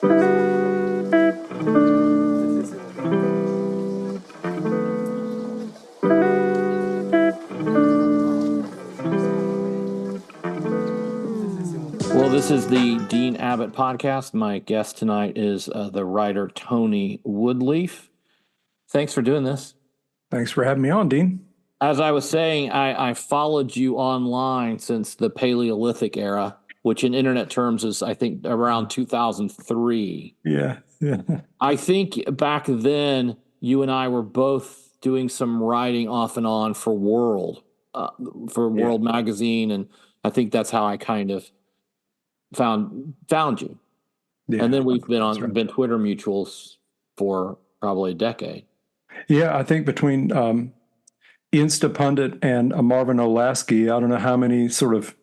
Well, this is the Dean Abbott podcast. My guest tonight is the writer Tony Woodlief. Thanks for doing this. Thanks for having me on, Dean. As I was saying, I followed you online since the Paleolithic era, which in internet terms is, I think, around 2003. Yeah. I think back then, you and I were both doing some writing off and on for World magazine, and I think that's how I kind of found you. Yeah, and then we've been Twitter mutuals for probably a decade. Yeah, I think between Instapundit and Marvin Olasky, I don't know how many sort of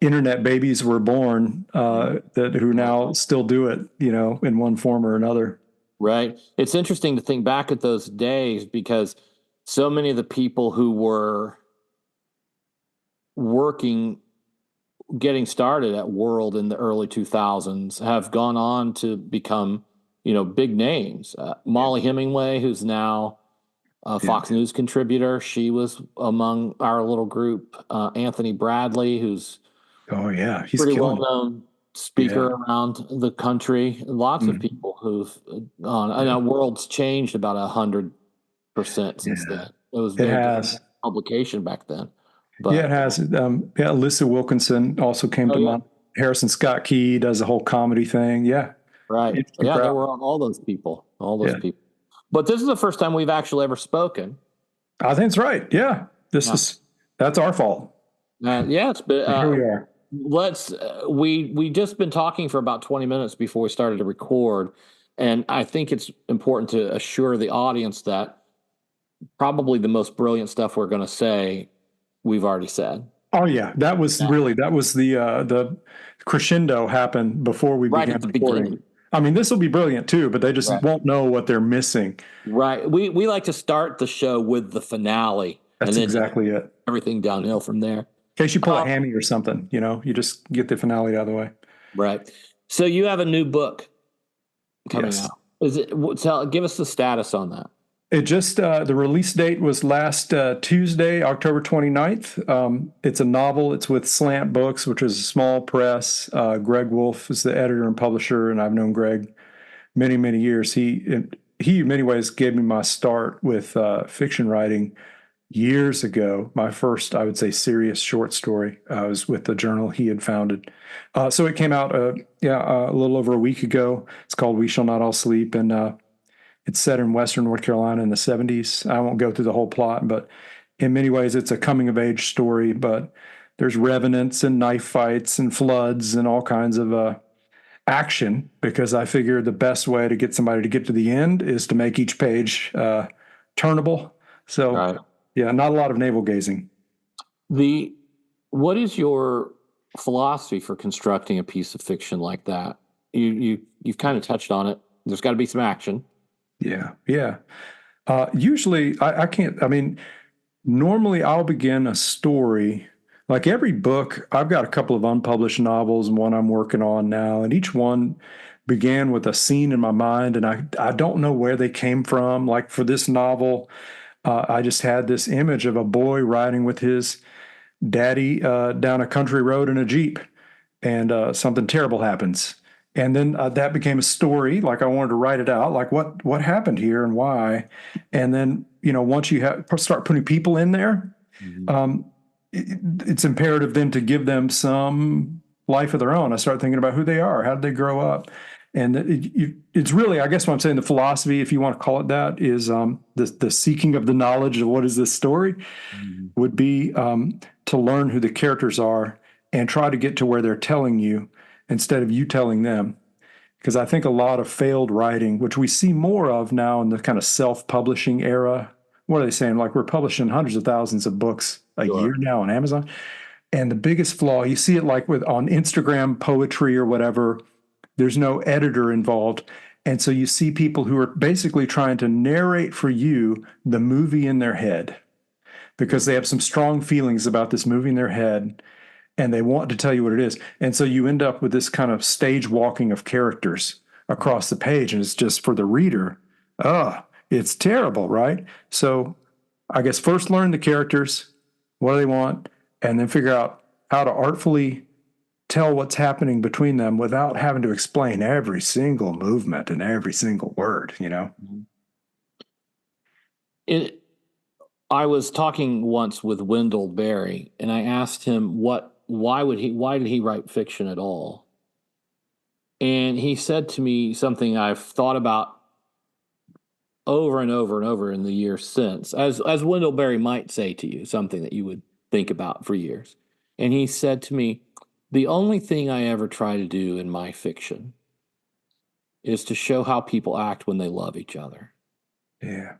internet babies were born who now still do it, in one form or another. Right. It's interesting to think back at those days because so many of the people who were getting started at World in the early 2000s have gone on to become, big names. Molly Hemingway, who's now a Fox News contributor, she was among our little group. Anthony Bradley, who's he's pretty well-known speaker around the country. Lots of people who've gone. I know World's changed about 100% since then. It was very publication back then. But, it has. Alyssa Wilkinson also came to mind. Harrison Scott Key does a whole comedy thing. Yeah. Right. There were all those people. People. But this is the first time we've actually ever spoken. I think it's right. Yeah. That's our fault. It's been, here we are. We just been talking for about 20 minutes before we started to record. And I think it's important to assure the audience that probably the most brilliant stuff we're going to say we've already said. Oh yeah, that was the crescendo happened before we began recording. Beginning. I mean, this will be brilliant too, but they just won't know what they're missing. Right. We like to start the show with the finale. That's exactly it. Everything downhill from there. In case you pull a hammy or something, you just get the finale out of the way. Right. So you have a new book coming out. Give us the status on that. It just, the release date was last Tuesday, October 29th. It's a novel. It's with Slant Books, which is a small press. Greg Wolf is the editor and publisher, and I've known Greg many, many years. He in many ways gave me my start with fiction writing years ago. My first, I would say, serious short story was with the journal he had founded. So it came out, a little over a week ago. It's called We Shall Not All Sleep, and it's set in Western North Carolina in the 70s. I won't go through the whole plot, but in many ways it's a coming-of-age story, but there's revenants and knife fights and floods and all kinds of action, because I figure the best way to get somebody to get to the end is to make each page turnable. So, not a lot of navel-gazing. What is your philosophy for constructing a piece of fiction like that? You've kind of touched on it. There's got to be some action. Yeah. Usually I can't, normally I'll begin a story, like every book. I've got a couple of unpublished novels and one I'm working on now, and each one began with a scene in my mind, and I don't know where they came from. Like for this novel, I just had this image of a boy riding with his daddy down a country road in a Jeep, and something terrible happens. And then that became a story. Like I wanted to write it out, like what happened here and why. And then, once you start putting people in there, it's imperative then to give them some life of their own. I start thinking about who they are, how did they grow up. And it's really, I guess what I'm saying, the philosophy, if you want to call it that, is the seeking of the knowledge of what is this story would be to learn who the characters are and try to get to where they're telling you, instead of you telling them. Because I think a lot of failed writing, which we see more of now in the kind of self-publishing era, what are they saying? Like we're publishing hundreds of thousands of books a year now on Amazon. And the biggest flaw, you see it like on Instagram poetry or whatever, there's no editor involved. And so you see people who are basically trying to narrate for you the movie in their head because they have some strong feelings about this movie in their head. and they want to tell you what it is. And so you end up with this kind of stage walking of characters across the page, and it's just for the reader, it's terrible, right? So I guess first learn the characters, what do they want, and then figure out how to artfully tell what's happening between them without having to explain every single movement and every single word, you know? I was talking once with Wendell Berry, and I asked him why did he write fiction at all? And he said to me something I've thought about over and over and over in the years since, as Wendell Berry might say to you, something that you would think about for years. And he said to me, the only thing I ever try to do in my fiction is to show how people act when they love each other. Yeah.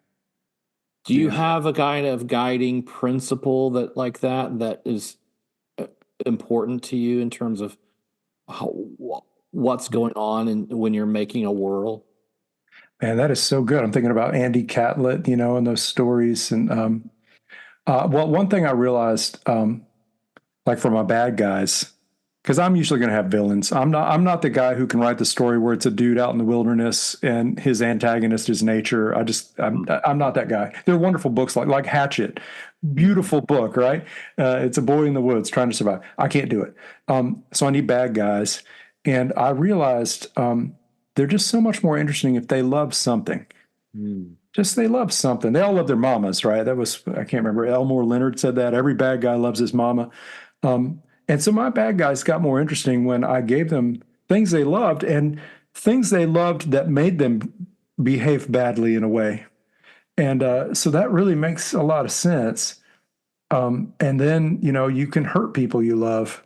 Do you have a kind of guiding principle that is important to you in terms of what's going on when you're making a world? Man, that is so good. I'm thinking about Andy Catlett, you know, and those stories. And well, one thing I realized, like for my bad guys, because I'm usually going to have villains. I'm not the guy who can write the story where it's a dude out in the wilderness and his antagonist is nature. I'm not that guy. There are wonderful books like Hatchet, beautiful book, right? It's a boy in the woods trying to survive. I can't do it. So I need bad guys, and I realized they're just so much more interesting if they love something. Just they love something. They all love their mamas, right? I can't remember. Elmore Leonard said that every bad guy loves his mama. And so my bad guys got more interesting when I gave them things they loved and things they loved that made them behave badly in a way. And so that really makes a lot of sense. And then, you know, you can hurt people you love.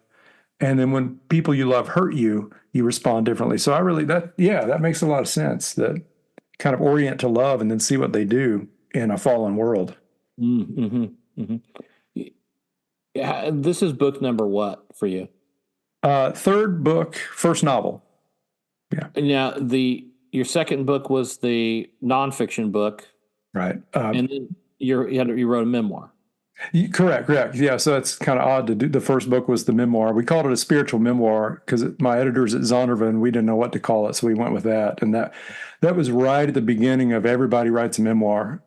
And then when people you love hurt you, you respond differently. So that makes a lot of sense, that kind of orient to love and then see what they do in a fallen world. Mm-hmm. Mm-hmm. Yeah, this is book number what for you? Third book, first novel. Yeah. Now your second book was the nonfiction book, right? And then you wrote a memoir. Correct. Yeah, so that's kind of odd to do. The first book was the memoir. We called it a spiritual memoir because my editors at Zondervan, we didn't know what to call it, so we went with that. And that was right at the beginning of Everybody Writes a Memoir.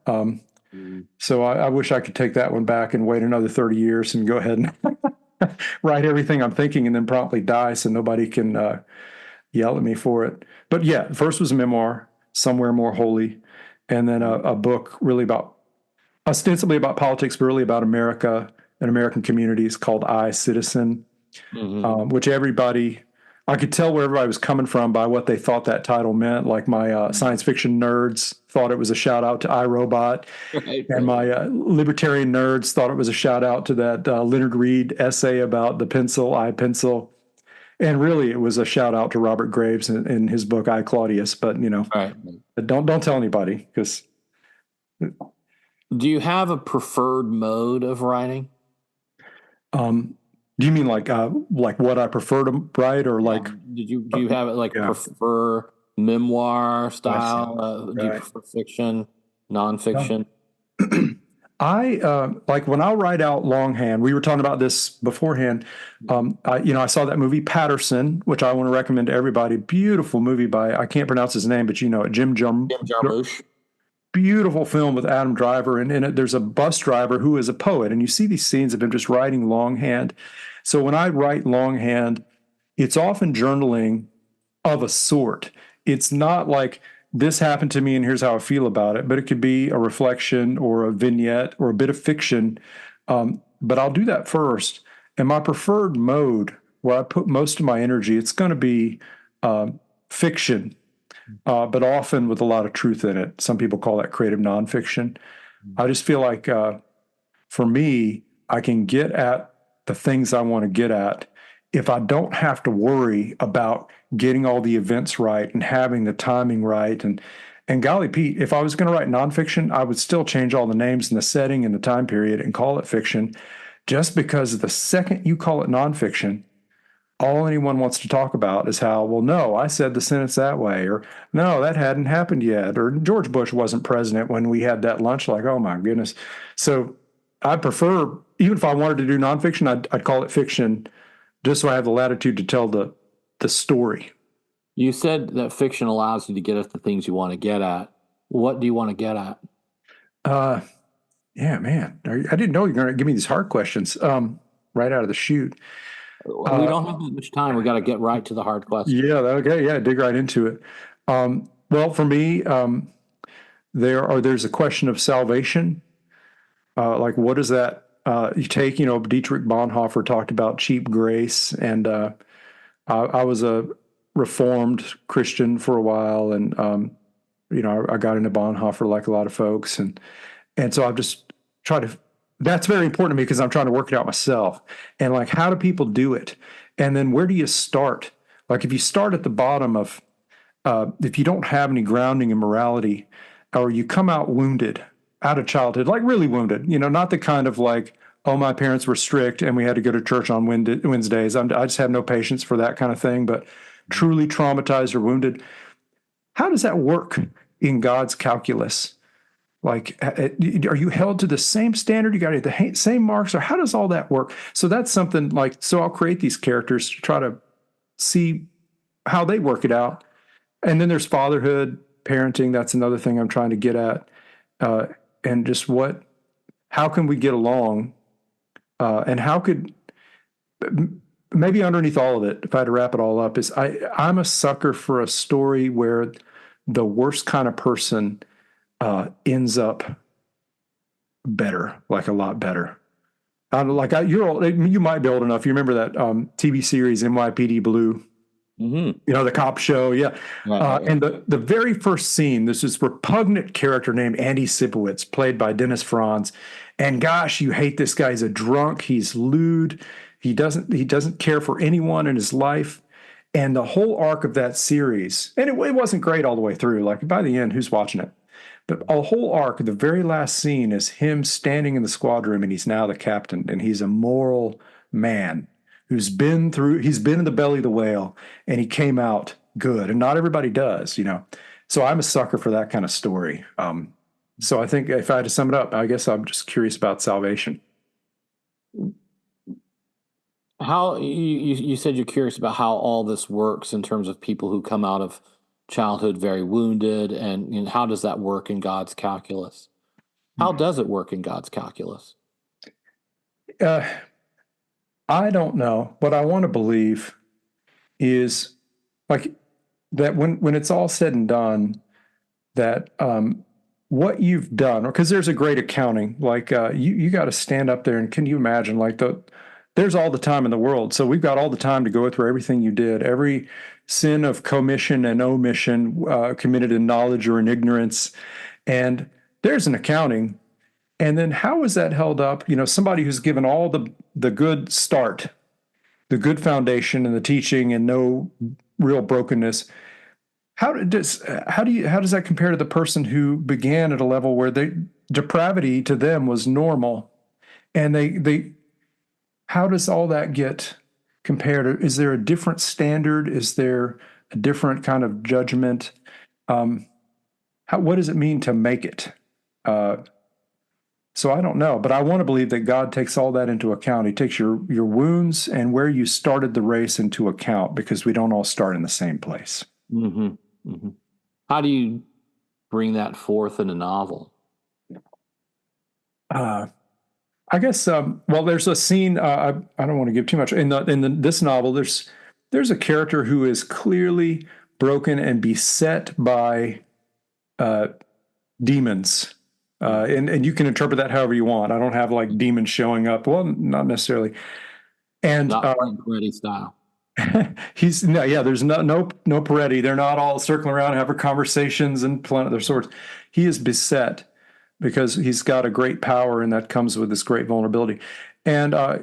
So I wish I could take that one back and wait another 30 years and go ahead and write everything I'm thinking and then promptly die so nobody can yell at me for it. But yeah, first was a memoir, Somewhere More Holy, and then a book really ostensibly about politics, but really about America and American communities called I, Citizen, which I could tell where everybody was coming from by what they thought that title meant. Like my science fiction nerds thought it was a shout out to iRobot, and my libertarian nerds thought it was a shout out to that Leonard Read essay about the pencil, I pencil. And really, it was a shout out to Robert Graves in his book, I, Claudius. But, you know, don't tell anybody because... Do you have a preferred mode of writing? Do you mean like what I prefer to write, or like? Do you have it prefer memoir style? Do you prefer fiction, nonfiction? I like when I write out longhand. We were talking about this beforehand. I saw that movie Patterson, which I want to recommend to everybody. Beautiful movie by, I can't pronounce his name, but you know it, Jim Jarmusch. Beautiful film with Adam Driver, and in it there's a bus driver who is a poet, and you see these scenes of him just writing longhand. So when I write longhand, it's often journaling of a sort. It's not like this happened to me and here's how I feel about it, but it could be a reflection or a vignette or a bit of fiction. But I'll do that first. And my preferred mode, where I put most of my energy, it's going to be fiction. But often with a lot of truth in it. Some people call that creative nonfiction. I just feel like for me, I can get at the things I want to get at if I don't have to worry about getting all the events right and having the timing right. And golly, Pete, if I was going to write nonfiction, I would still change all the names and the setting and the time period and call it fiction, just because the second you call it nonfiction, all anyone wants to talk about is how, well, no, I said the sentence that way, or no, that hadn't happened yet, or George Bush wasn't president when we had that lunch. Like, oh my goodness. So I prefer, even if I wanted to do nonfiction, I'd call it fiction just so I have the latitude to tell the story. You said that fiction allows you to get at the things you want to get at. What do you want to get at? Uh, yeah, man, I didn't know you were going to give me these hard questions right out of the chute. We don't have that much time. We got to get right to the hard question. Yeah, okay, yeah, dig right into it. Well, for me, there's a question of salvation. Like, what does that you take? Dietrich Bonhoeffer talked about cheap grace, and I was a Reformed Christian for a while, and I got into Bonhoeffer like a lot of folks, and so I've just tried to. That's very important to me because I'm trying to work it out myself. And like, how do people do it? And then where do you start? Like, if you start at the bottom of, if you don't have any grounding in morality, or you come out wounded out of childhood, like really wounded, not the kind of like, oh, my parents were strict and we had to go to church on Wednesdays. I just have no patience for that kind of thing, but truly traumatized or wounded. How does that work in God's calculus? Like, are you held to the same standard? You got the same marks, or how does all that work? So that's something like, so I'll create these characters to try to see how they work it out. And then there's fatherhood, parenting. That's another thing I'm trying to get at. And just how can we get along? And how could, maybe underneath all of it, if I had to wrap it all up, is I'm a sucker for a story where the worst kind of person ends up better, like a lot better. You're old, you might be old enough. You remember that TV series NYPD Blue? Mm-hmm. The cop show, yeah. Right. And the very first scene, there's this repugnant character named Andy Sipowicz, played by Dennis Franz. And gosh, you hate this guy. He's a drunk. He's lewd. He doesn't care for anyone in his life. And the whole arc of that series, and it wasn't great all the way through. Like, by the end, who's watching it? But a whole arc, the very last scene is him standing in the squad room, and he's now the captain, and he's a moral man who's been in the belly of the whale, and he came out good. And not everybody does, So I'm a sucker for that kind of story. So I think if I had to sum it up, I guess I'm just curious about salvation. How you said you're curious about how all this works in terms of people who come out of childhood very wounded, and how does that work in God's calculus? How does it work in God's calculus? I don't know. What I want to believe is like that when it's all said and done, that what you've done, because there's a great accounting, like you got to stand up there, and can you imagine, like, there's all the time in the world. So we've got all the time to go through everything you did, every sin of commission and omission committed in knowledge or in ignorance. And there's an accounting. And then how is that held up? Somebody who's given all the good start, the good foundation and the teaching and no real brokenness. How does that compare to the person who began at a level where depravity to them was normal? And how does all that get compared? Is there a different standard? Is there a different kind of judgment? What does it mean to make it? So I don't know, but I want to believe that God takes all that into account. He takes your wounds and where you started the race into account, because we don't all start in the same place. Mm-hmm. Mm-hmm. How do you bring that forth in a novel? I guess, well, there's a scene, I don't want to give too much. In this novel, there's a character who is clearly broken and beset by demons. And you can interpret that however you want. I don't have like demons showing up. Well, not necessarily. And not Peretti style. There's no Peretti. They're not all circling around having conversations and playing at their swords. He is beset because he's got a great power, and that comes with this great vulnerability. And I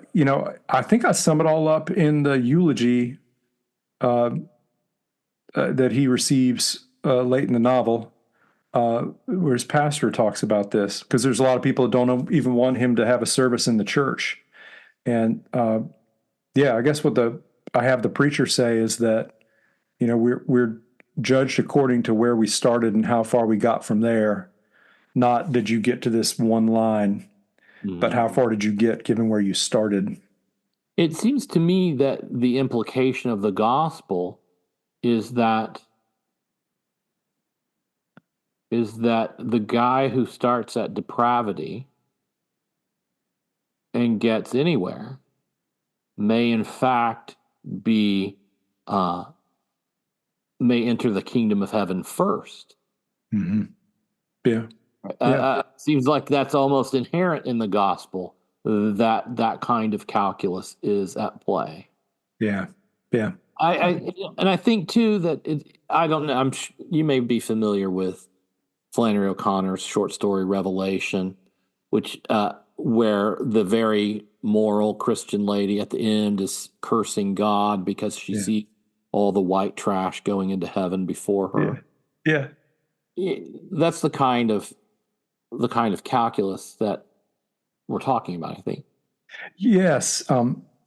think I sum it all up in the eulogy that he receives late in the novel, where his pastor talks about this, because there's a lot of people that don't even want him to have a service in the church. And I guess what I have the preacher say is that, we're judged according to where we started and how far we got from there. Not did you get to this one line, but how far did you get given where you started? It seems to me that the implication of the gospel is that the guy who starts at depravity and gets anywhere may in fact be may enter the kingdom of heaven first. Mm-hmm. Yeah. Yeah. Seems like that's almost inherent in the gospel, that kind of calculus is at play. Yeah. Yeah. I think too that I don't know. You may be familiar with Flannery O'Connor's short story Revelation, which where the very moral Christian lady at the end is cursing God because she sees all the white trash going into heaven before her. Yeah. That's the kind of calculus that we're talking about, I think. Yes.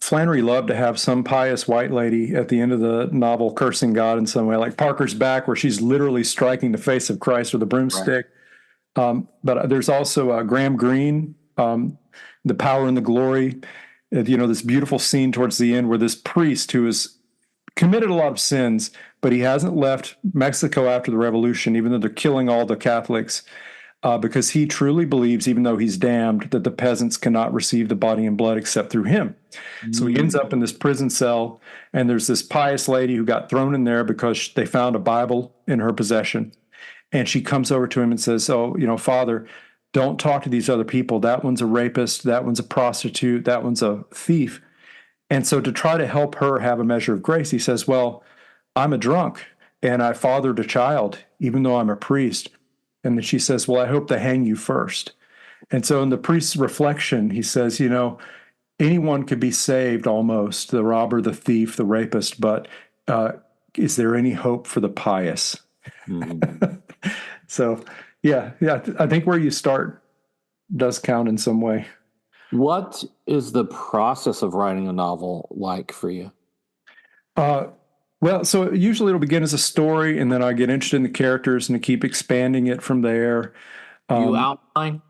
Flannery loved to have some pious white lady at the end of the novel cursing God in some way, like Parker's Back, where she's literally striking the face of Christ with a broomstick. Right. But there's also Graham Greene, The Power and the Glory. This beautiful scene towards the end where this priest who has committed a lot of sins, but he hasn't left Mexico after the revolution, even though they're killing all the Catholics. Because he truly believes, even though he's damned, that the peasants cannot receive the body and blood except through him. So he ends up in this prison cell, and there's this pious lady who got thrown in there because they found a Bible in her possession. And she comes over to him and says, Father, don't talk to these other people. That one's a rapist. That one's a prostitute. That one's a thief. And so to try to help her have a measure of grace, he says, well, I'm a drunk, and I fathered a child, even though I'm a priest. And then she says, well, I hope they hang you first. And so in the priest's reflection, he says, anyone could be saved almost, the robber, the thief, the rapist, but is there any hope for the pious? Mm-hmm. So, I think where you start does count in some way. What is the process of writing a novel like for you? Well, so usually it'll begin as a story, and then I get interested in the characters and keep expanding it from there. You outline?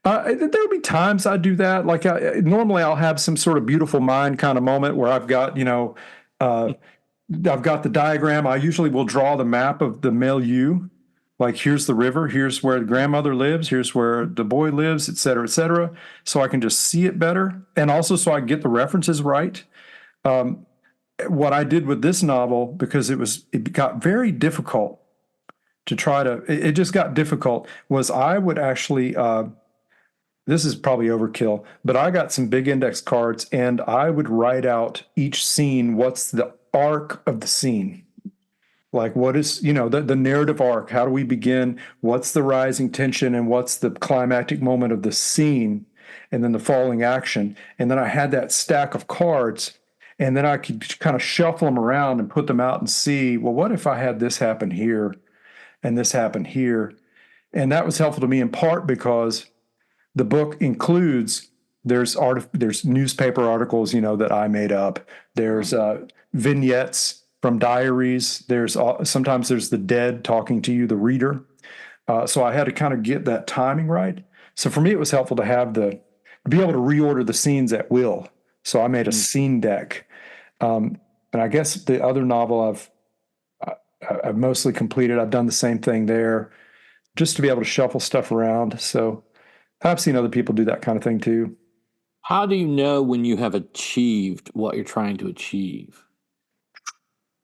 There'll be times I do that. Like normally I'll have some sort of beautiful mind kind of moment where I've got, I've got the diagram. I usually will draw the map of the milieu. Like here's the river, here's where the grandmother lives, here's where the boy lives, et cetera, so I can just see it better. And also so I can get the references right. What I did with this novel, because it got very difficult to try to, it just got difficult, was I would actually, this is probably overkill, but I got some big index cards and I would write out each scene, what's the arc of the scene? Like what is, the narrative arc? How do we begin? What's the rising tension and what's the climactic moment of the scene? And then the falling action. And then I had that stack of cards. And then I could kind of shuffle them around and put them out and see, well, what if I had this happen here and this happen here? And that was helpful to me in part because the book includes, there's newspaper articles, that I made up. There's vignettes from diaries. Sometimes there's the dead talking to you, the reader. So I had to kind of get that timing right. So for me, it was helpful to be able to reorder the scenes at will. So I made a scene deck. And I guess the other novel I've mostly completed. I've done the same thing there, just to be able to shuffle stuff around. So I've seen other people do that kind of thing too. How do you know when you have achieved what you're trying to achieve?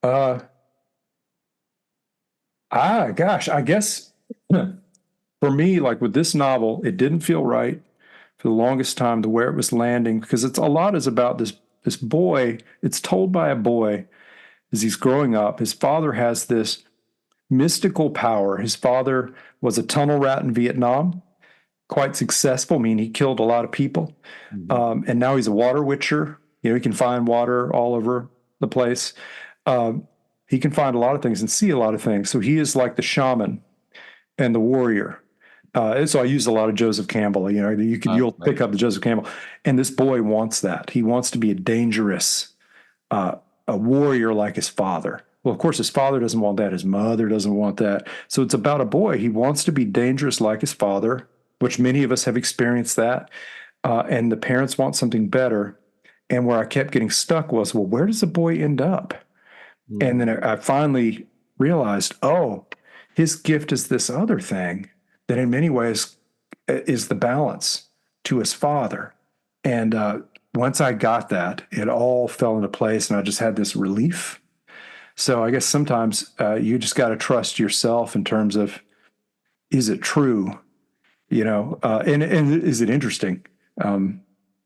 I guess for me, like with this novel, it didn't feel right for the longest time to where it was landing, because a lot is about this boy. It's told by a boy as he's growing up. His father has this mystical power. His father was a tunnel rat in Vietnam, quite successful. I mean, he killed a lot of people. Mm-hmm. And now he's a water witcher. He can find water all over the place. He can find a lot of things and see a lot of things. So he is like the shaman and the warrior. So I use a lot of Joseph Campbell. You'll pick up the Joseph Campbell. And this boy wants that. He wants to be a dangerous, a warrior like his father. Well, of course, his father doesn't want that. His mother doesn't want that. So it's about a boy. He wants to be dangerous like his father, which many of us have experienced that. And the parents want something better. And where I kept getting stuck was, well, where does the boy end up? And then I finally realized, oh, his gift is this other thing that in many ways is the balance to his father. And once I got that, it all fell into place and I just had this relief. So I guess sometimes you just got to trust yourself in terms of, is it true? And is it interesting?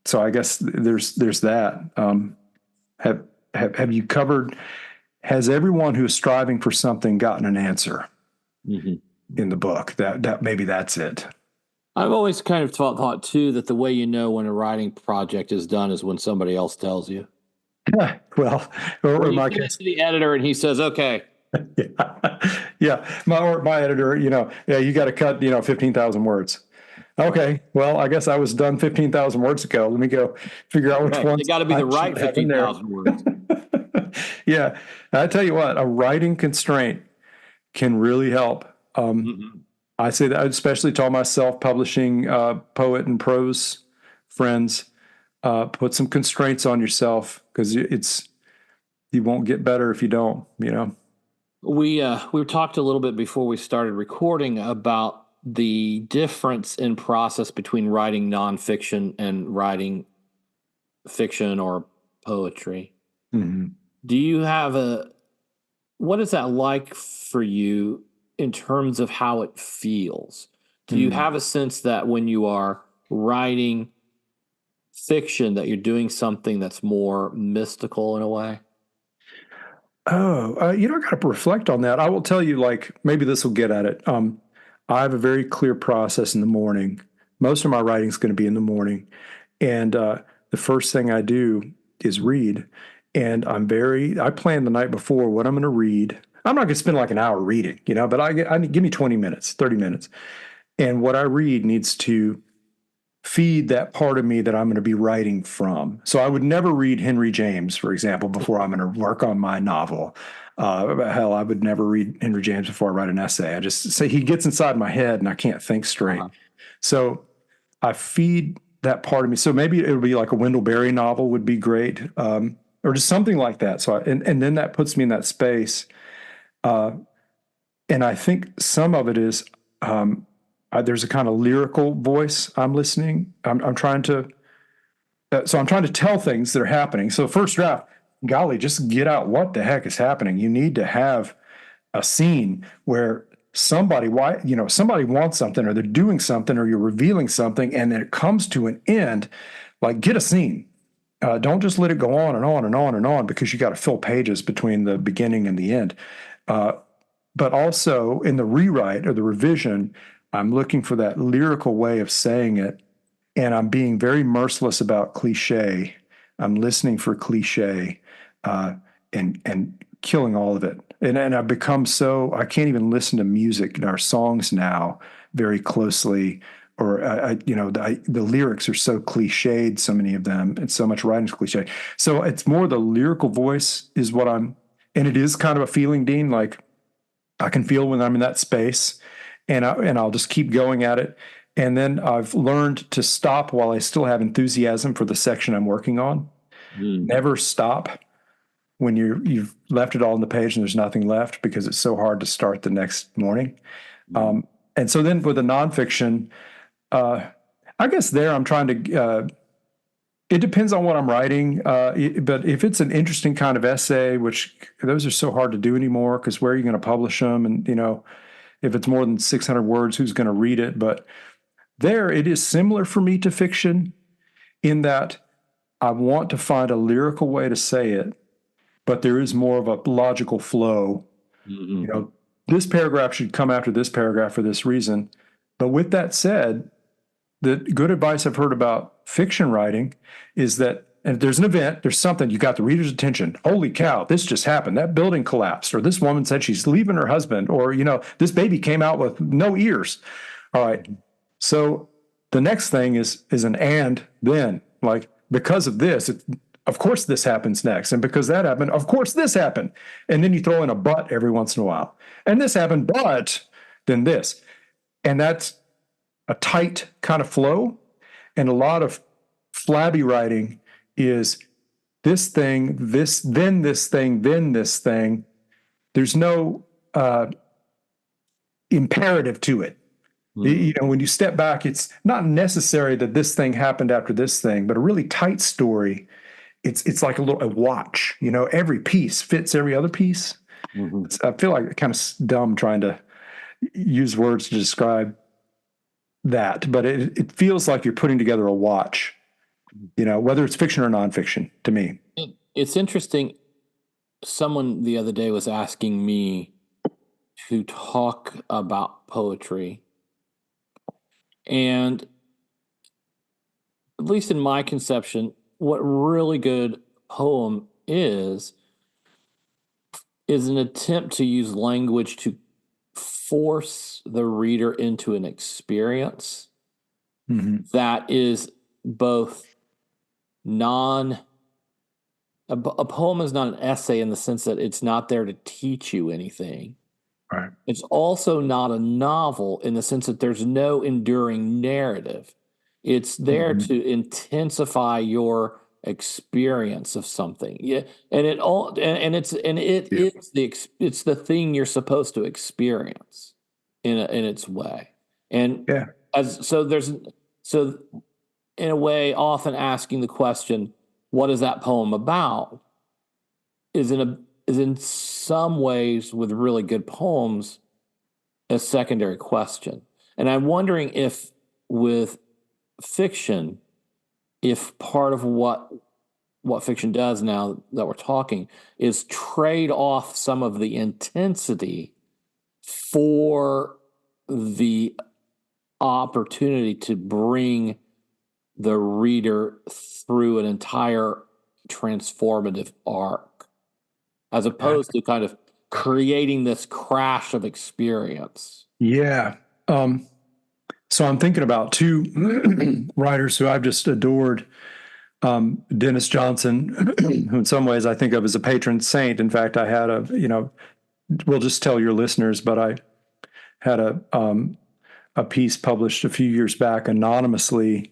So I guess there's that. Have you covered, has everyone who is striving for something gotten an answer in the book? That maybe that's it. I've always kind of thought too that the way you know when a writing project is done is when somebody else tells you. Well, or When you my send it case, to the editor and he says, "Okay." yeah. My editor, yeah, you got to cut, 15,000 words. Okay, well, I guess I was done 15,000 words ago. Let me go figure out which Right. They ones got to be I the right should have in there. 15,000 words. Yeah, I tell you what, a writing constraint can really help. I say that especially to all my self-publishing poet and prose friends. Put some constraints on yourself because you won't get better if you don't. We talked a little bit before we started recording about the difference in process between writing nonfiction and writing fiction or poetry. Do you have what is that like for you in terms of how it feels? Do you have a sense that when you are writing fiction that you're doing something that's more mystical in a way? Oh, I got to reflect on that. I will tell you, maybe this will get at it. I have a very clear process in the morning. Most of my writing is going to be in the morning. And the first thing I do is read. And I plan the night before what I'm going to read. I'm not going to spend like an hour reading, but I give me 20 minutes, 30 minutes. And what I read needs to feed that part of me that I'm going to be writing from. So I would never read Henry James, for example, before I'm going to work on my novel. Hell, I would never read Henry James before I write an essay. I just say he gets inside my head and I can't think straight. So I feed that part of me. So maybe it would be like a Wendell Berry novel would be great, or just something like that. So and then that puts me in that space. And I think some of it is there's a kind of lyrical voice I'm listening. I'm trying to tell things that are happening. So first draft, golly, just get out what the heck is happening. You need to have a scene where somebody wants something or they're doing something or you're revealing something and then it comes to an end. Like get a scene. Don't just let it go on and on and on and on because you got to fill pages between the beginning and the end. But also in the rewrite or the revision, I'm looking for that lyrical way of saying it, and I'm being very merciless about cliche. I'm listening for cliche and killing all of it. And I've become I can't even listen to music in our songs now very closely, or the lyrics are so cliched, so many of them, and so much writing's cliche. So it's more the lyrical voice is what and it is kind of a feeling, Dean, like I can feel when I'm in that space. And I'll just keep going at it. And then I've learned to stop while I still have enthusiasm for the section I'm working on. Never stop when you've left it all on the page and there's nothing left because it's so hard to start the next morning. And so then with the nonfiction, I guess there I'm trying to, it depends on what I'm writing. But if it's an interesting kind of essay, which those are so hard to do anymore because where are you going to publish them? And, if it's more than 600 words, who's going to read it? But there, it is similar for me to fiction in that I want to find a lyrical way to say it, but there is more of a logical flow. This paragraph should come after this paragraph for this reason. But with that said, the good advice I've heard about fiction writing is that and if there's an event, there's something, you got the reader's attention. Holy cow, this just happened. That building collapsed, or this woman said she's leaving her husband, or, this baby came out with no ears. All right. So the next thing is an and then, like, because of this, of course this happens next. And because that happened, of course this happened. And then you throw in a but every once in a while. And this happened, but then this. And that's a tight kind of flow. And a lot of flabby writing is this thing, this thing, then this thing. There's no imperative to it. You know, when you step back, it's not necessary that this thing happened after this thing, but a really tight story. It's like a watch. You know, every piece fits every other piece. I feel like kind of dumb trying to use words to describe that, but it feels like you're putting together a watch. You know, whether it's fiction or nonfiction, to me. It's interesting. Someone the other day was asking me to talk about poetry. And at least in my conception, what really good poem is an attempt to use language to force the reader into an experience that is both a poem is not an essay in the sense that it's not there to teach you anything. Right. It's also not a novel in the sense that there's no enduring narrative. It's there to intensify your experience of something. Yeah, and it's the thing you're supposed to experience in its way. And so in a way, often asking the question, what is that poem about, is in some ways, with really good poems, a secondary question. And I'm wondering if with fiction, if part of what fiction does now that we're talking is trade off some of the intensity for the opportunity to bring the reader through an entire transformative arc, as opposed to kind of creating this crash of experience. Yeah. So I'm thinking about two writers who I've just adored. Dennis Johnson, who in some ways I think of as a patron saint. In fact, I had we'll just tell your listeners, but I had a piece published a few years back anonymously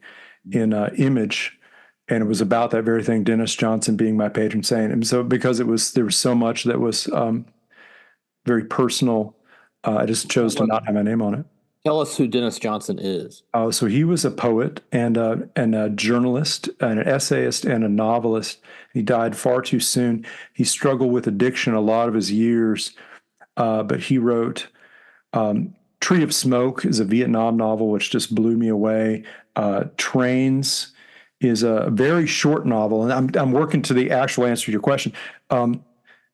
in Image, and it was about that very thing, Dennis Johnson being my patron saint. And so because there was so much that was very personal, I just chose to not have my name on it. Tell us who Dennis Johnson is. So he was a poet and a journalist and an essayist and a novelist. He died far too soon. He struggled with addiction a lot of his years, but he wrote Tree of Smoke is a Vietnam novel, which just blew me away. Trains is a very short novel, and I'm working to the actual answer to your question.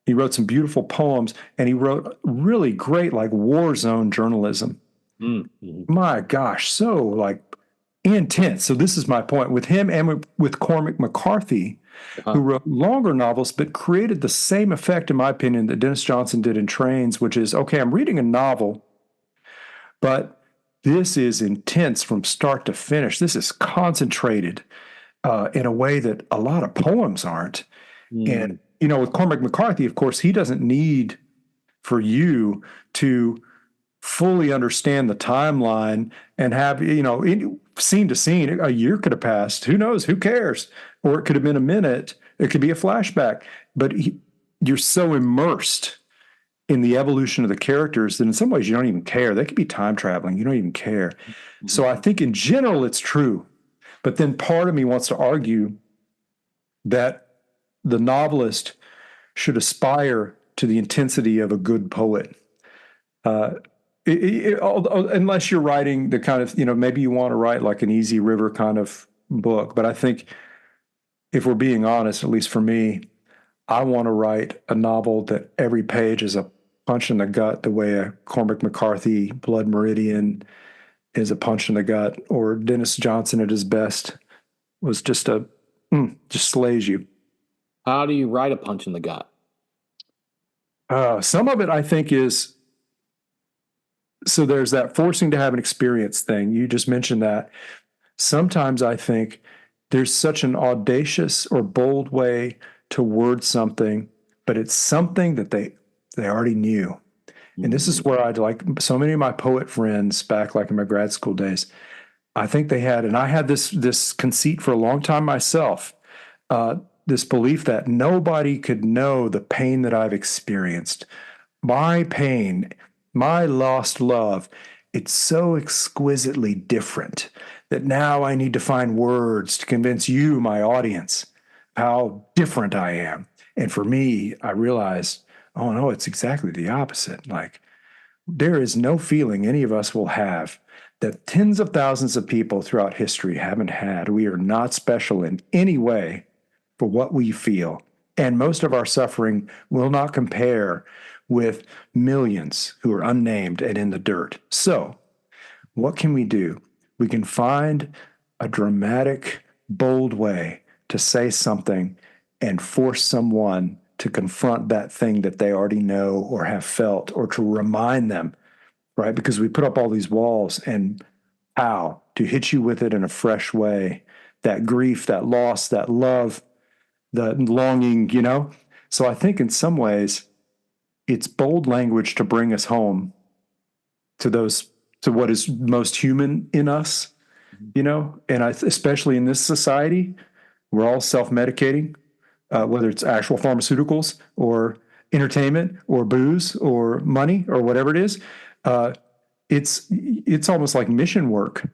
He wrote some beautiful poems, and he wrote really great, like, war zone journalism. My gosh, so like intense. So this is my point with him and with Cormac McCarthy, who wrote longer novels, but created the same effect, in my opinion, that Dennis Johnson did in Trains, which is, okay, I'm reading a novel, but this is intense from start to finish. This is concentrated in a way that a lot of poems aren't. And, you know, with Cormac McCarthy, of course, he doesn't need for you to fully understand the timeline and have, you know, scene to scene, a year could have passed. Who knows? Who cares? Or it could have been a minute. It could be a flashback. But you're so immersed in the evolution of the characters that in some ways you don't even care. They could be time traveling. You don't even care. So I think in general it's true. But then part of me wants to argue that the novelist should aspire to the intensity of a good poet. Unless you're writing the kind of, you know, maybe you want to write like an Easy River kind of book. But I think if we're being honest, at least for me, I want to write a novel that every page is a punch in the gut, the way a Cormac McCarthy Blood Meridian is a punch in the gut, or Dennis Johnson at his best was just just slays you. How do you write a punch in the gut? Some of it I think is, so there's that forcing to have an experience thing. You just mentioned that. Sometimes I think there's such an audacious or bold way to word something, but it's something that they already knew. And this is where I'd like so many of my poet friends back, like in my grad school days, I think they had, and I had this conceit for a long time myself. this belief that nobody could know the pain that I've experienced. My pain, my lost love, it's so exquisitely different that now I need to find words to convince you, my audience, how different I am. And for me, I realized, oh no, it's exactly the opposite. Like, there is no feeling any of us will have that tens of thousands of people throughout history haven't had. We are not special in any way for what we feel. And most of our suffering will not compare with millions who are unnamed and in the dirt. So, what can we do? We can find a dramatic, bold way to say something and force someone to confront that thing that they already know or have felt, or to remind them, right? Because we put up all these walls, and how to hit you with it in a fresh way, that grief, that loss, that love, the longing, you know? So I think in some ways, it's bold language to bring us home to those, to what is most human in us, you know? And especially in this society, we're all self-medicating, whether it's actual pharmaceuticals or entertainment or booze or money or whatever it is. It's almost like mission work.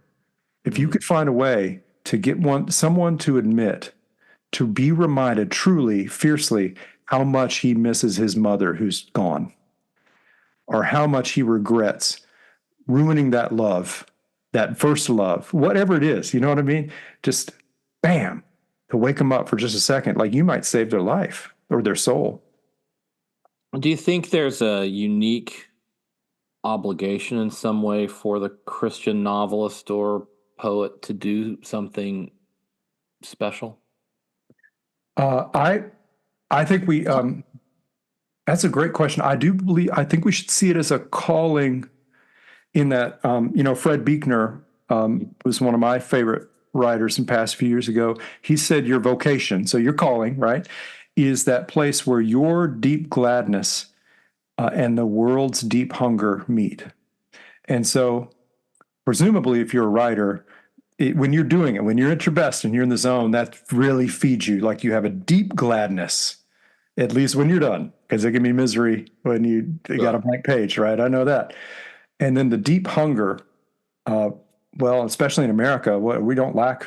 If you could find a way to get someone to admit, to be reminded truly, fiercely, how much he misses his mother who's gone, or how much he regrets ruining that love, that first love, whatever it is, you know what I mean? Just bam, to wake them up for just a second, like you might save their life or their soul. Do you think there's a unique obligation in some way for the Christian novelist or poet to do something special? I think we that's a great question. I think we should see it as a calling, in that Fred Buechner was one of my favorite writers in past few years ago. He said your vocation, so your calling, right, is that place where your deep gladness and the world's deep hunger meet. And so presumably, if you're a writer, when you're doing it, when you're at your best and you're in the zone, that really feeds you. Like, you have a deep gladness, at least when you're done, because it can be misery when you got a blank page, right? I know that. And then the deep hunger, well, especially in America, we don't lack,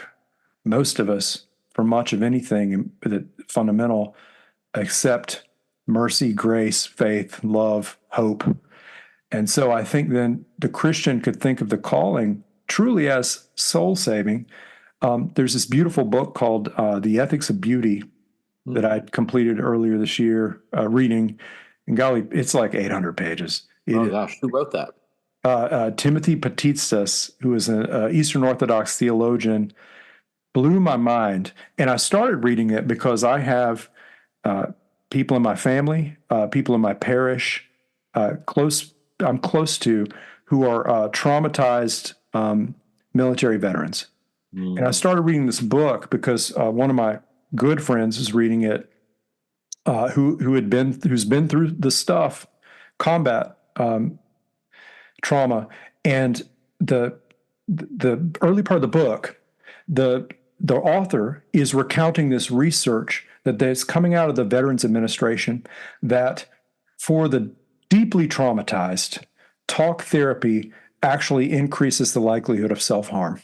most of us, for much of anything that fundamental, except mercy, grace, faith, love, hope. And so I think then the Christian could think of the calling truly as soul saving. There's this beautiful book called The Ethics of Beauty that I completed earlier this year reading. And golly, it's like 800 pages. Oh gosh, who wrote that? Timothy Patitsas, who is an Eastern Orthodox theologian, blew my mind. And I started reading it because I have people in my family, people in my parish, I'm close to, who are traumatized military veterans. And I started reading this book because one of my good friends is reading it, who's been through the stuff, combat trauma. And the early part of the book, the author is recounting this research that's coming out of the Veterans Administration, that for the deeply traumatized, talk therapy actually increases the likelihood of self-harm.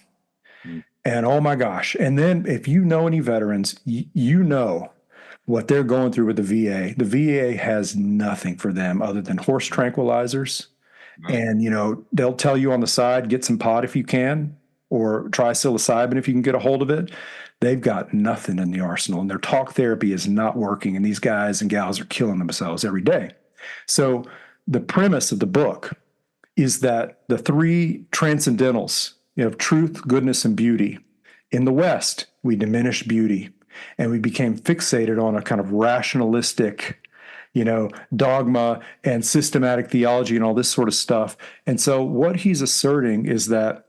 And oh my gosh. And then if you know any veterans, you know what they're going through with the VA. The VA has nothing for them other than horse tranquilizers. Right. And, they'll tell you on the side, get some pot if you can, or try psilocybin if you can get a hold of it. They've got nothing in the arsenal, and their talk therapy is not working. And these guys and gals are killing themselves every day. So the premise of the book is that the three transcendentals, truth, goodness, and beauty. In the West, we diminished beauty, and we became fixated on a kind of rationalistic, dogma and systematic theology and all this sort of stuff. And so what he's asserting is that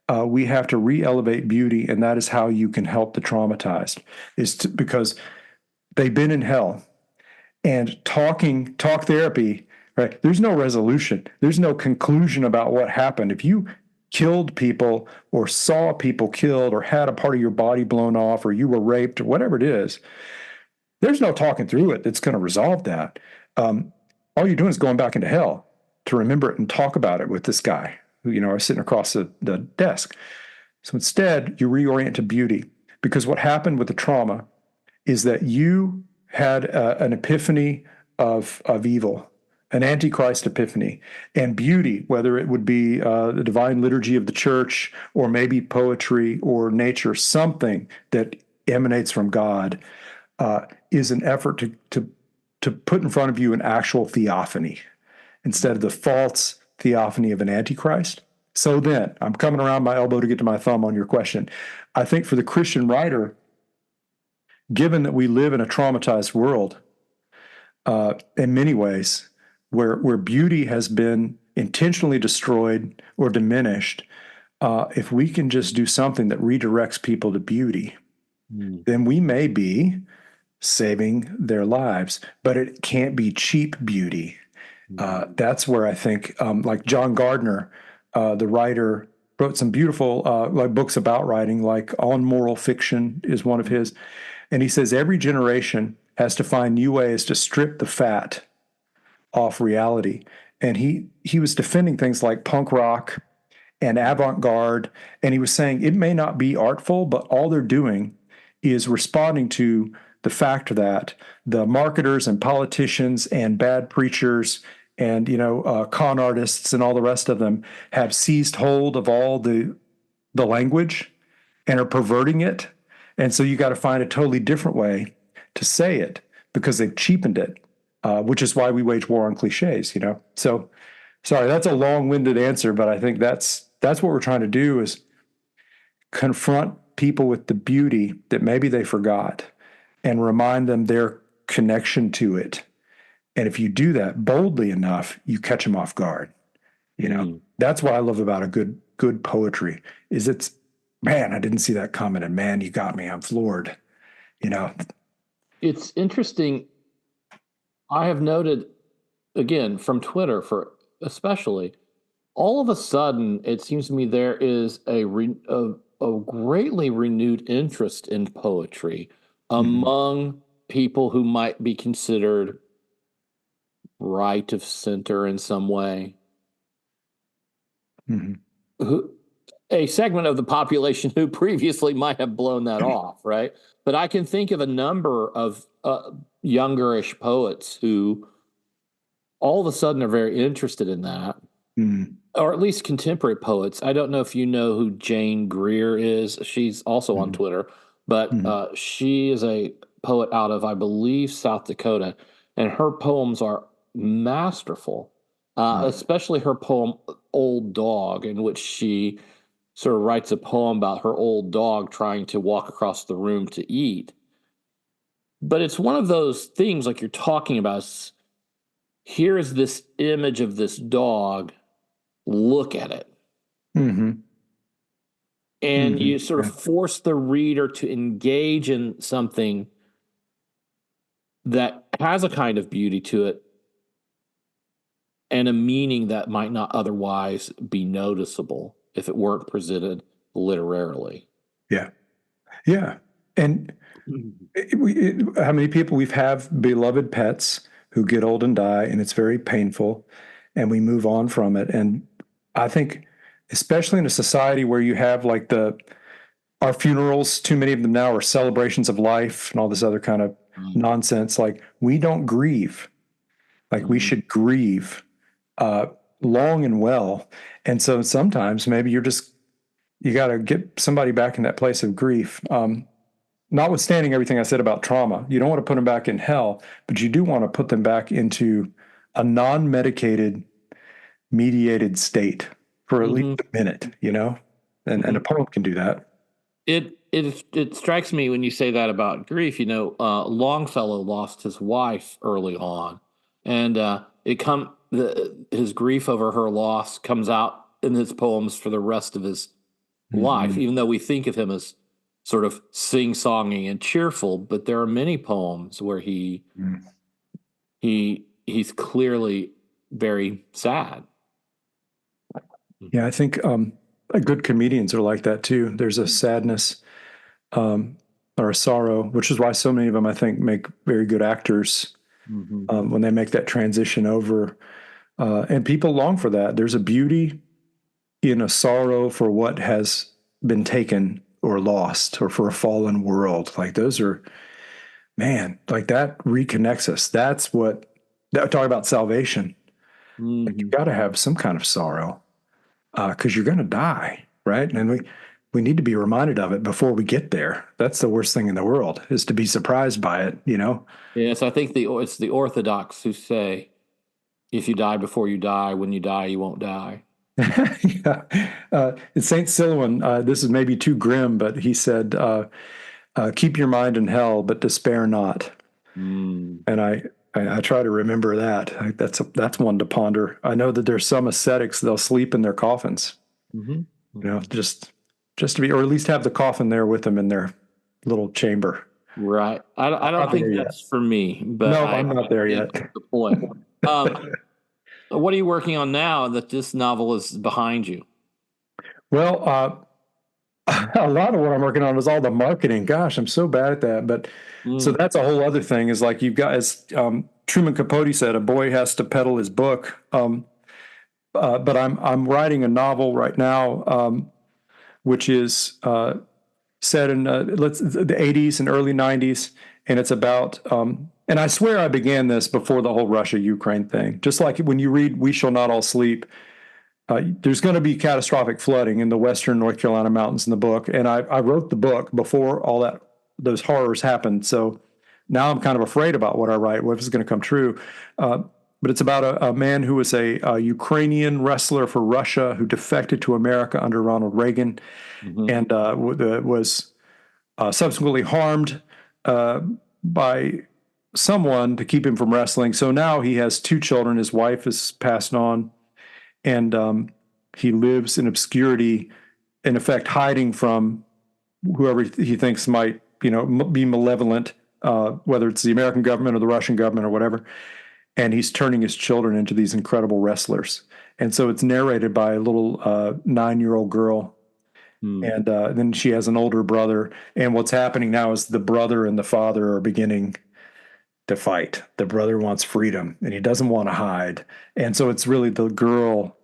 we have to re-elevate beauty, and that is how you can help the traumatized, because they've been in hell. And talk therapy, right? There's no resolution. There's no conclusion about what happened. If you killed people or saw people killed or had a part of your body blown off or you were raped or whatever it is, There's no talking through it that's going to resolve that. All you're doing is going back into hell to remember it and talk about it with this guy who, is sitting across the desk. So instead, you reorient to beauty, because what happened with the trauma is that you had an epiphany of evil, an antichrist epiphany, and beauty, whether it would be the divine liturgy of the church or maybe poetry or nature, something that emanates from God, is an effort to put in front of you an actual theophany instead of the false theophany of an antichrist. So then, I'm coming around my elbow to get to my thumb on your question. I think for the Christian writer, given that we live in a traumatized world, in many ways, where beauty has been intentionally destroyed or diminished, if we can just do something that redirects people to beauty, then we may be saving their lives. But it can't be cheap beauty. That's where I think, like John Gardner, the writer, wrote some beautiful like books about writing, like On Moral Fiction is one of his. And he says every generation has to find new ways to strip the fat off reality. And he was defending things like punk rock and avant-garde, and he was saying it may not be artful, but all they're doing is responding to the fact that the marketers and politicians and bad preachers and con artists and all the rest of them have seized hold of all the language and are perverting it. And so you got to find a totally different way to say it because they've cheapened it, which is why we wage war on cliches, So, sorry, that's a long-winded answer, but I think that's what we're trying to do is confront people with the beauty that maybe they forgot and remind them their connection to it. And if you do that boldly enough, you catch them off guard. That's what I love about a good poetry is it's, man, I didn't see that coming, and man, you got me. I'm floored. It's interesting. I have noted, again, from Twitter for especially, all of a sudden, it seems to me there is a greatly renewed interest in poetry among people who might be considered right of center in some way. A segment of the population who previously might have blown that off, right? But I can think of a number of youngerish poets who all of a sudden are very interested in that, or at least contemporary poets. I don't know if you know who Jane Greer is. She's also on Twitter, but she is a poet out of, I believe, South Dakota, and her poems are masterful, especially her poem Old Dog, in which she sort of writes a poem about her old dog trying to walk across the room to eat. But it's one of those things like you're talking about. Here is this image of this dog. Look at it. And you sort of force the reader to engage in something that has a kind of beauty to it and a meaning that might not otherwise be noticeable if it weren't presented literarily. Yeah. And how many people we've have beloved pets who get old and die, and it's very painful, and we move on from it. And I think, especially in a society where you have like our funerals, too many of them now are celebrations of life and all this other kind of nonsense. Like, we don't grieve. Like, we should grieve long and well. And so sometimes maybe you got to get somebody back in that place of grief. Notwithstanding everything I said about trauma, you don't want to put them back in hell, but you do want to put them back into a non-medicated, mediated state for at least a minute, and a poem can do that. It strikes me when you say that about grief. Longfellow lost his wife early on, and his grief over her loss comes out in his poems for the rest of his life, even though we think of him as sort of sing-songing and cheerful, but there are many poems where he's clearly very sad. Yeah, I think good comedians are like that too. There's a sadness or a sorrow, which is why so many of them, I think, make very good actors when they make that transition over. And people long for that. There's a beauty in a sorrow for what has been taken or lost, or for a fallen world. Like those are, man, like that reconnects us. That's what, talk about salvation. Like you got to have some kind of sorrow because you're going to die, right? And we need to be reminded of it before we get there. That's the worst thing in the world, is to be surprised by it, you know? Yes, I think it's the Orthodox who say, if you die before you die, when you die, you won't die. Yeah. It's Saint Silouan. This is maybe too grim, but he said, keep your mind in hell, but despair not. And I try to remember that. That's one to ponder. I know that there's some ascetics, they'll sleep in their coffins, you know, just to be, or at least have the coffin there with them in their little chamber. Right. I don't think that's for me, but no, I'm not there yet. The point. What are you working on now that this novel is behind you? Well, a lot of what I'm working on is all the marketing. Gosh, I'm so bad at that. But so that's a whole other thing, is like you've got, as Truman Capote said, a boy has to peddle his book. But I'm writing a novel right now, which is set in the 80s and early 90s. And it's about, and I swear I began this before the whole Russia-Ukraine thing. Just like when you read We Shall Not All Sleep, there's going to be catastrophic flooding in the western North Carolina mountains in the book. And I wrote the book before all those horrors happened. So now I'm kind of afraid about what I write, what is going to come true. But it's about a man who was a Ukrainian wrestler for Russia who defected to America under Ronald Reagan and was subsequently harmed by someone to keep him from wrestling. So now he has 2 children. His wife has passed on, and he lives in obscurity, in effect hiding from whoever he thinks might, be malevolent, whether it's the American government or the Russian government or whatever. And he's turning his children into these incredible wrestlers. And so it's narrated by a little 9-year-old girl. And then she has an older brother. And what's happening now is the brother and the father are beginning to fight. The brother wants freedom and he doesn't want to hide. And so it's really the girl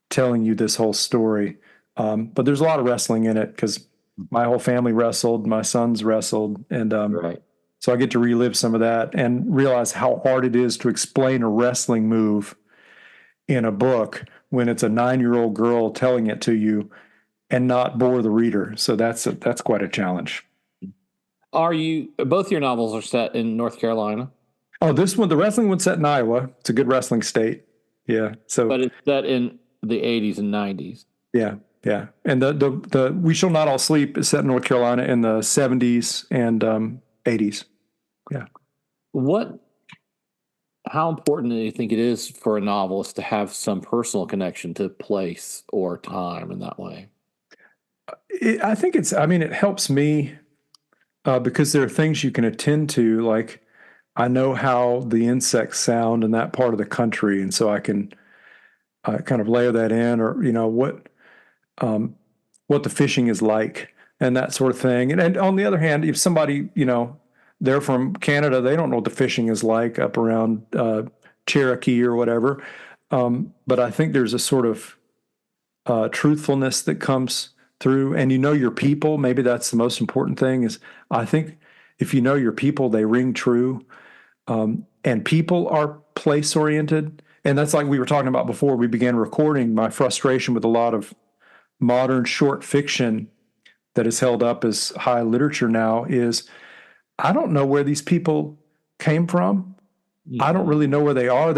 telling you this whole story. But there's a lot of wrestling in it because my whole family wrestled, my sons wrestled. And right. So I get to relive some of that and realize how hard it is to explain a wrestling move in a book when it's a 9-year-old girl telling it to you and not bore the reader. So that's quite a challenge. Both your novels are set in North Carolina? Oh, this one, the wrestling one's set in Iowa. It's a good wrestling state. Yeah. So, but it's set in the 80s and 90s. Yeah. Yeah. And the We Shall Not All Sleep is set in North Carolina in the 70s and 80s. Yeah. How important do you think it is for a novelist to have some personal connection to place or time in that way? I think it helps me because there are things you can attend to. Like I know how the insects sound in that part of the country. And so I can kind of layer that in, or, what the fishing is like and that sort of thing. And on the other hand, if somebody, they're from Canada, they don't know what the fishing is like up around Cherokee or whatever. But I think there's a sort of truthfulness that comes through, and your people. Maybe that's the most important thing. Is I think if you know your people, they ring true, and people are place oriented. And that's like we were talking about before we began recording. My frustration with a lot of modern short fiction that is held up as high literature now is I don't know where these people came from. I don't really know where they are.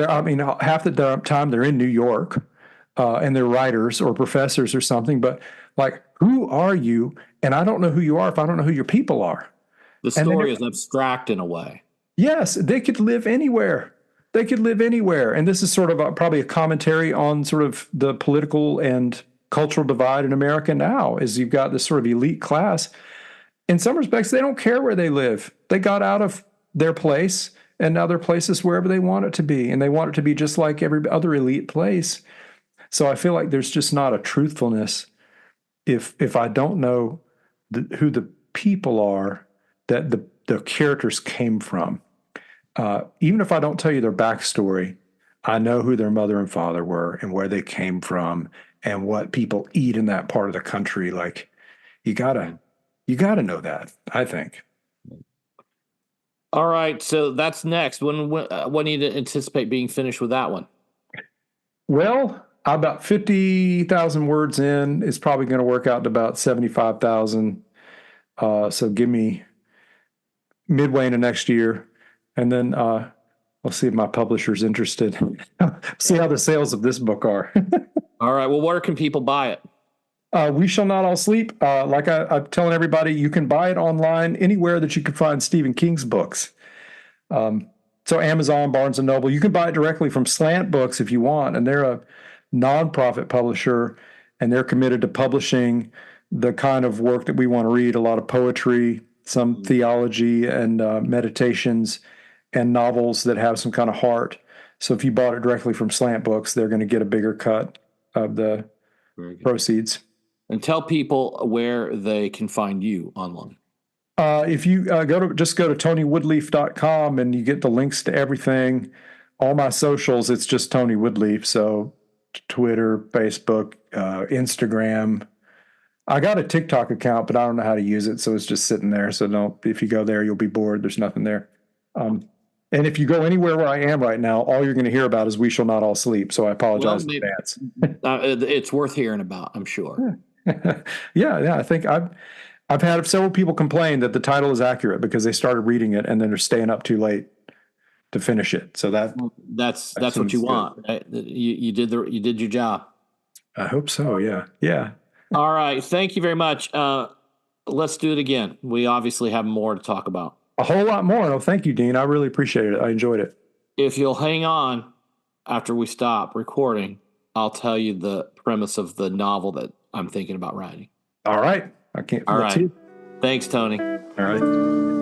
Half the time they're in New York and they're writers or professors or something, but like, who are you? And I don't know who you are if I don't know who your people are. The story is abstract in a way. Yes, they could live anywhere. And this is sort of probably a commentary on sort of the political and cultural divide in America now, is you've got this sort of elite class. In some respects, they don't care where they live. They got out of their place, and now their place is wherever they want it to be. And they want it to be just like every other elite place. So I feel like there's just not a truthfulness if I don't know who the people are, that the characters came from. Even if I don't tell you their backstory, I know who their mother and father were and where they came from and what people eat in that part of the country. Like you gotta know that, I think. All right, so that's next. When do you anticipate being finished with that one? Well, about 50,000 words in. It's probably going to work out to about 75,000. So give me midway into next year, and then I'll see if my publisher's interested. See how the sales of this book are. All right. Well, where can people buy it? We Shall Not All Sleep. Like I'm telling everybody, you can buy it online anywhere that you can find Stephen King's books. So Amazon, Barnes & Noble. You can buy it directly from Slant Books if you want, and they're a nonprofit publisher, and they're committed to publishing the kind of work that we want to read, a lot of poetry, some theology and meditations, and novels that have some kind of heart. So if you bought it directly from Slant Books, they're going to get a bigger cut of the proceeds. And tell people where they can find you online. If you go to TonyWoodlief.com and you get the links to everything, all my socials, it's just Tony Woodlief. So Twitter, Facebook, Instagram. I got a TikTok account, but I don't know how to use it. So it's just sitting there. So if you go there, you'll be bored. There's nothing there. And if you go anywhere where I am right now, all you're going to hear about is We Shall Not All Sleep. So I apologize in advance. It's worth hearing about, I'm sure. Yeah. I think I've had several people complain that the title is accurate because they started reading it and then they're staying up too late to finish it. So that's what you want, right? You did your job. I hope so. Yeah. All right. Thank you very much. Let's do it again. We obviously have more to talk about. A whole lot more. Oh, thank you, Dean. I really appreciate it. I enjoyed it. If you'll hang on after we stop recording, I'll tell you the premise of the novel that I'm thinking about writing. All right. I can't. All right. Thanks, Tony. All right.